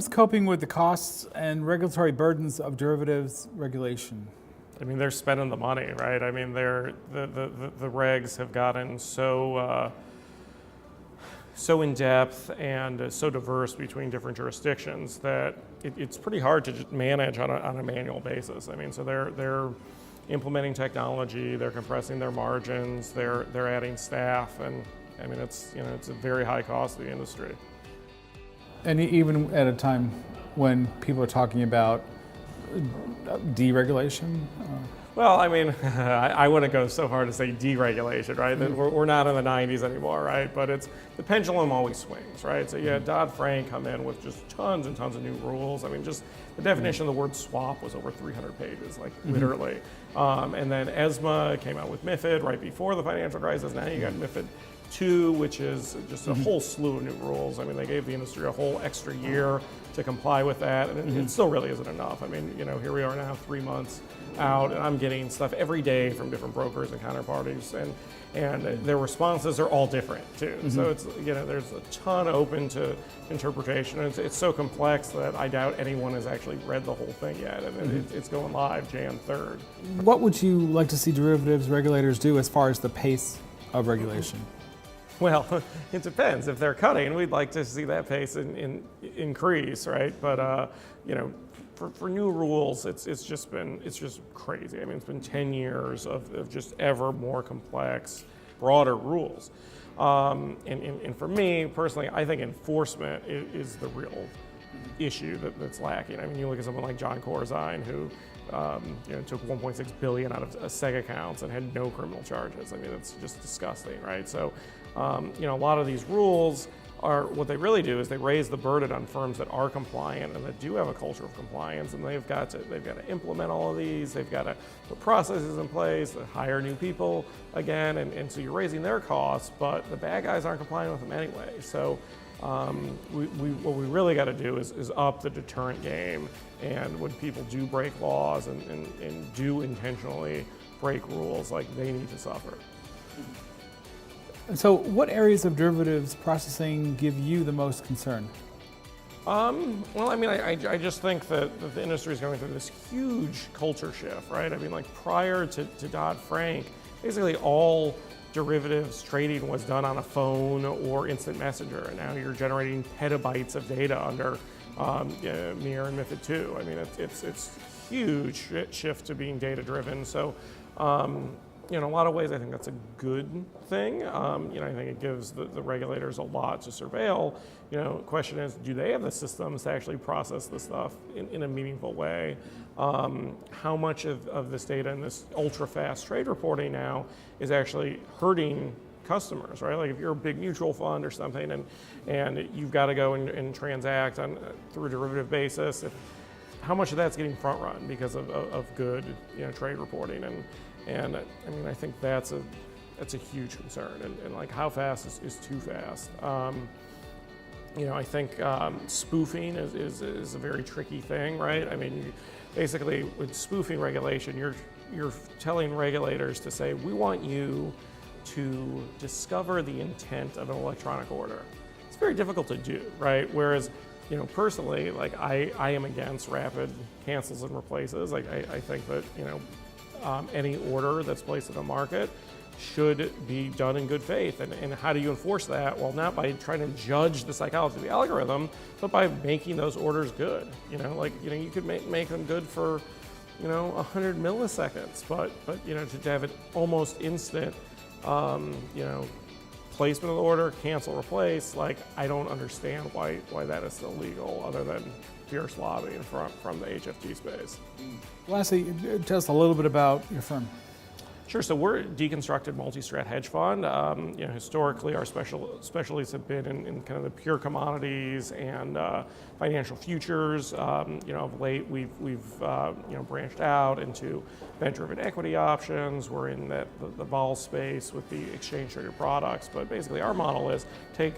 firms coping with the costs and regulatory burdens of derivatives regulation? I mean, they're spending the money, right? I mean, the regs have gotten so in depth and so diverse between different jurisdictions that it's pretty hard to just manage on a manual basis. I mean, so they're implementing technology, they're compressing their margins, they're adding staff, and I mean, it's a very high cost to the industry. And even at a time when people are talking about deregulation? Well, I mean, I wouldn't go so far to say deregulation, right? We're not in the 90s anymore, right? But the pendulum always swings, right? So you had Dodd Frank come in with just tons and tons of new rules. I mean, just the definition of the word swap was over 300 pages, like literally. And then ESMA came out with MiFID right before the financial crisis. Now you got MiFID 2, which is just a whole slew of new rules. I mean, they gave the industry a whole extra year to comply with that, and it still really isn't enough. I mean, here we are now 3 months out, and I'm getting stuff every day from different brokers and counterparties, and their responses are all different too. So it's, there's a ton open to interpretation, and it's so complex that I doubt anyone has actually read the whole thing yet, and it's going live Jan 3rd. What would you like to see derivatives regulators do as far as the pace of regulation? Well, it depends. If they're cutting, we'd like to see that pace increase, right? But for new rules, it's just crazy. I mean, it's been 10 years of just ever more complex, broader rules. And for me personally, I think enforcement is the real issue that's lacking. I mean, you look at someone like John Corzine, who took 1.6 billion out of SEG accounts and had no criminal charges. I mean, it's just disgusting, right? So, a lot of these rules are, what they really do is they raise the burden on firms that are compliant and that do have a culture of compliance, and they've got to implement all of these. They've got to put processes in place, to hire new people again, and so you're raising their costs, but the bad guys aren't complying with them anyway. So. What we really got to do is up the deterrent game, and when people do break laws and do intentionally break rules, like, they need to suffer. So what areas of derivatives processing give you the most concern? Well, I mean, I just think that the industry is going through this huge culture shift, right? I mean, like, prior to Dodd Frank, basically all derivatives trading was done on a phone or instant messenger, and now you're generating petabytes of data under MiR and MiFID 2. I mean, it's a huge shift to being data driven. So, in a lot of ways, I think that's a good thing. I think it gives the regulators a lot to surveil. The question is, do they have the systems to actually process this stuff in a meaningful way? How much of this data and this ultra-fast trade reporting now is actually hurting customers, right? Like, if you're a big mutual fund or something and you've got to go and transact through a derivative basis, how much of that's getting front run because of good trade reporting? And I mean, I think that's a huge concern, and like, how fast is too fast? I think spoofing is a very tricky thing, right? I mean, basically with spoofing regulation, you're telling regulators to say, we want you to discover the intent of an electronic order. It's very difficult to do, right? Whereas, personally, like, I am against rapid cancels and replaces. Like, I think that, any order that's placed in a market should be done in good faith. And how do you enforce that? Well, not by trying to judge the psychology of the algorithm, but by making those orders good. You could make them good for, 100 milliseconds, but to have it almost instant, placement of the order, cancel, replace, like, I don't understand why that is still legal, other than fierce lobbying from the HFT space. Lastly, tell us a little bit about your firm. Sure. So we're a deconstructed multi-strat hedge fund. Historically, our specialties have been in kind of the pure commodities and financial futures. Of late, we've branched out into event-driven equity options. We're in the vol space with the exchange-traded products. But basically, our model is take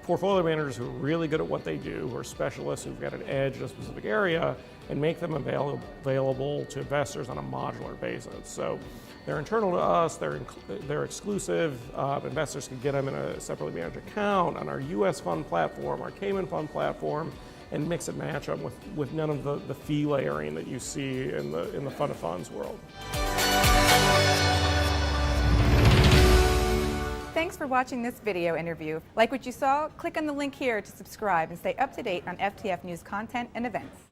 portfolio managers who are really good at what they do, who are specialists, who've got an edge in a specific area, and make them available to investors on a modular basis. So they're internal to us, they're exclusive. Investors can get them in a separately managed account on our US fund platform, our Cayman fund platform, and mix and match them with none of the fee layering that you see in the fund of funds world. Thanks for watching this video interview. Like what you saw? Click on the link here to subscribe and stay up to date on FTF News content and events.